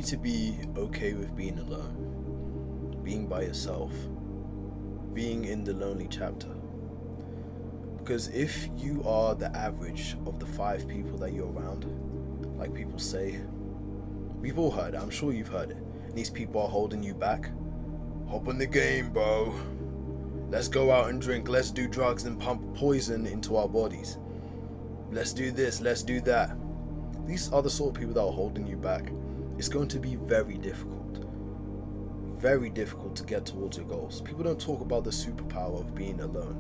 need to be okay with being alone, being by yourself, being in the lonely chapter. Because if you are the average of the 5 people that you're around, like people say, we've all heard it, I'm sure you've heard it, and these people are holding you back. Hop on the game, bro. Let's go out and drink, let's do drugs and pump poison into our bodies. Let's do this, let's do that. These are the sort of people that are holding you back. It's going to be very difficult to get towards your goals. People don't talk about the superpower of being alone,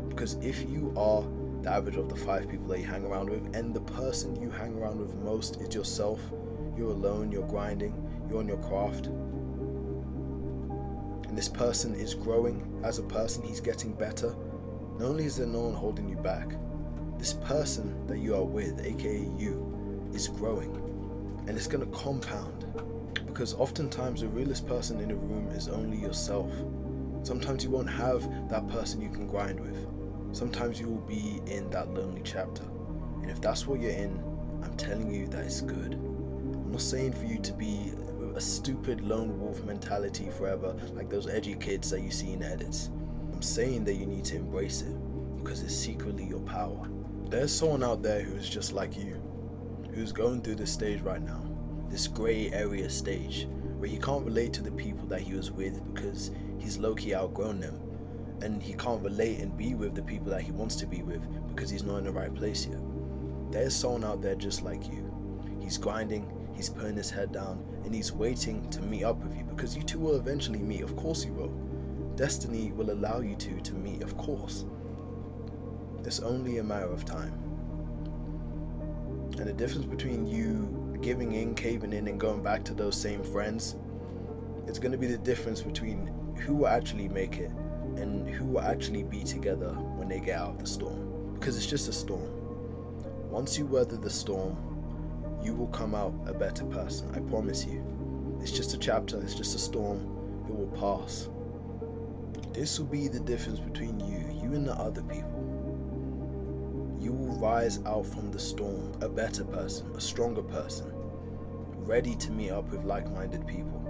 because if you are the average of the 5 people that you hang around with, and the person you hang around with most is yourself, you're alone, you're grinding, you're on your craft, and this person is growing as a person, he's getting better, not only is there no one holding you back, this person that you are with, aka you, is growing, and it's going to compound, because oftentimes the realest person in a room is only yourself. Sometimes you won't have that person you can grind with. Sometimes you will be in that lonely chapter, and if that's what you're in, I'm telling you that it's good. I'm not saying for you to be a stupid lone wolf mentality forever, like those edgy kids that you see in edits. I'm saying that you need to embrace it, because it's secretly your power. There's someone out there who is just like you, who's going through this stage right now, this grey area stage, where he can't relate to the people that he was with because he's low-key outgrown them, and he can't relate and be with the people that he wants to be with because he's not in the right place yet. There's someone out there just like you. He's grinding, he's putting his head down, and he's waiting to meet up with you, because you two will eventually meet, of course you will. Destiny will allow you two to meet, of course. It's only a matter of time. And the difference between you giving in, caving in, and going back to those same friends, it's going to be the difference between who will actually make it and who will actually be together when they get out of the storm. Because it's just a storm. Once you weather the storm, you will come out a better person, I promise you. It's just a chapter, it's just a storm, it will pass. This will be the difference between you and the other people. You will rise out from the storm a better person, a stronger person, ready to meet up with like-minded people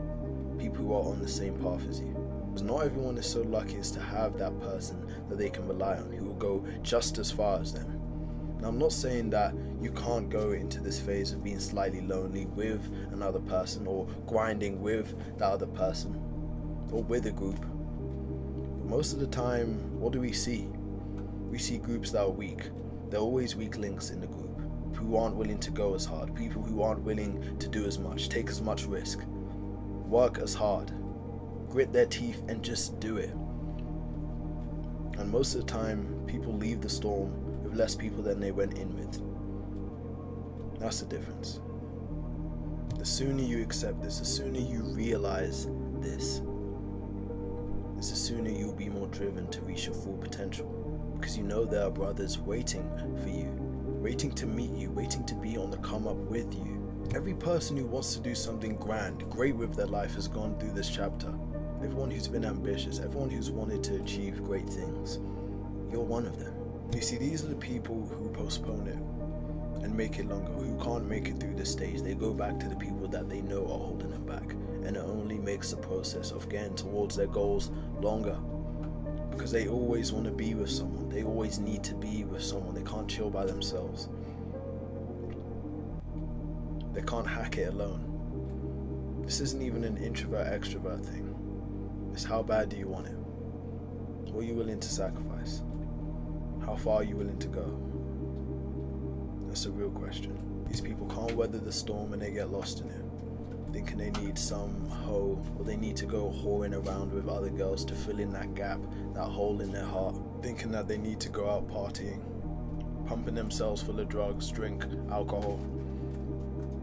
who are on the same path as you. Because not everyone is so lucky as to have that person that they can rely on, who will go just as far as them. Now, I'm not saying that you can't go into this phase of being slightly lonely with another person, or grinding with that other person, or with a group. But most of the time, what do we see? We see groups that are weak. There are always weak links in the group, who aren't willing to go as hard, people who aren't willing to do as much, take as much risk, work as hard, grit their teeth and just do it. And most of the time, people leave the storm with less people than they went in with. That's the difference. The sooner you accept this, the sooner you realize this, the sooner you'll be more driven to reach your full potential. Because you know there are brothers waiting for you, waiting to meet you, waiting to be on the come up with you. Every person who wants to do something grand, great with their life, has gone through this chapter. Everyone who's been ambitious, everyone who's wanted to achieve great things, you're one of them. You see, these are the people who postpone it and make it longer, who can't make it through this stage. They go back to the people that they know are holding them back, and it only makes the process of getting towards their goals longer. Because they always want to be with someone. They always need to be with someone. They can't chill by themselves. They can't hack it alone. This isn't even an introvert-extrovert thing. It's how bad do you want it? What are you willing to sacrifice? How far are you willing to go? That's the real question. These people can't weather the storm and they get lost in it, thinking they need some hoe, or they need to go whoring around with other girls to fill in that gap, that hole in their heart, thinking that they need to go out partying, pumping themselves full of drugs, drink, alcohol.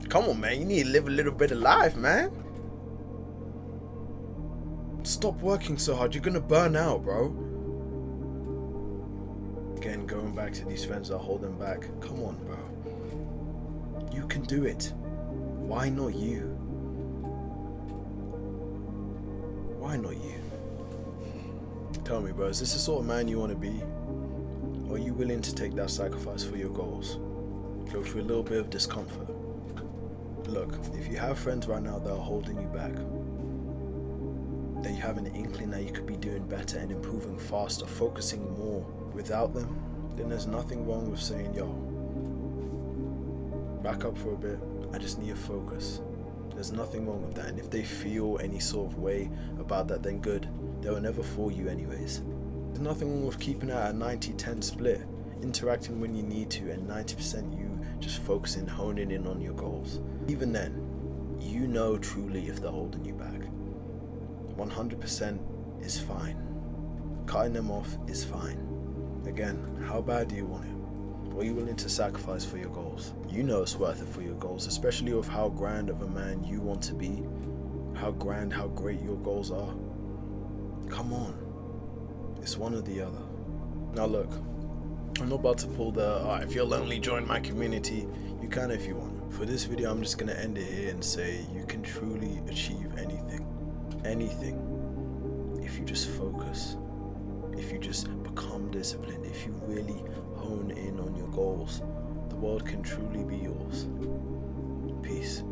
Come on, man, you need to live a little bit of life, man. Stop working so hard, you're gonna burn out, bro. Again, going back to these friends that hold them back. Come on, bro. You can do it. Why not you? Why not you? Tell me, bro, is this the sort of man you want to be? Or are you willing to take that sacrifice for your goals? Go through a little bit of discomfort? Look, if you have friends right now that are holding you back, that you have an inkling that you could be doing better and improving faster, focusing more without them, then there's nothing wrong with saying, yo, back up for a bit, I just need to focus. There's nothing wrong with that. And if they feel any sort of way about that, then good. They will never fool you anyways. There's nothing wrong with keeping it at a 90-10 split, interacting when you need to, and 90% you just focusing, honing in on your goals. Even then, you know truly if they're holding you back. 100% is fine. Cutting them off is fine. Again, how bad do you want it? What are you willing to sacrifice for your goals? You know it's worth it for your goals, especially with how grand of a man you want to be, how grand, how great your goals are. Come on. It's one or the other. Now look, I'm not about to pull the, if you're lonely, join my community. You can if you want. For this video, I'm just going to end it here and say you can truly achieve anything. Anything. If you just focus. If you just become disciplined. If you really hone in on your goals. The world can truly be yours. Peace.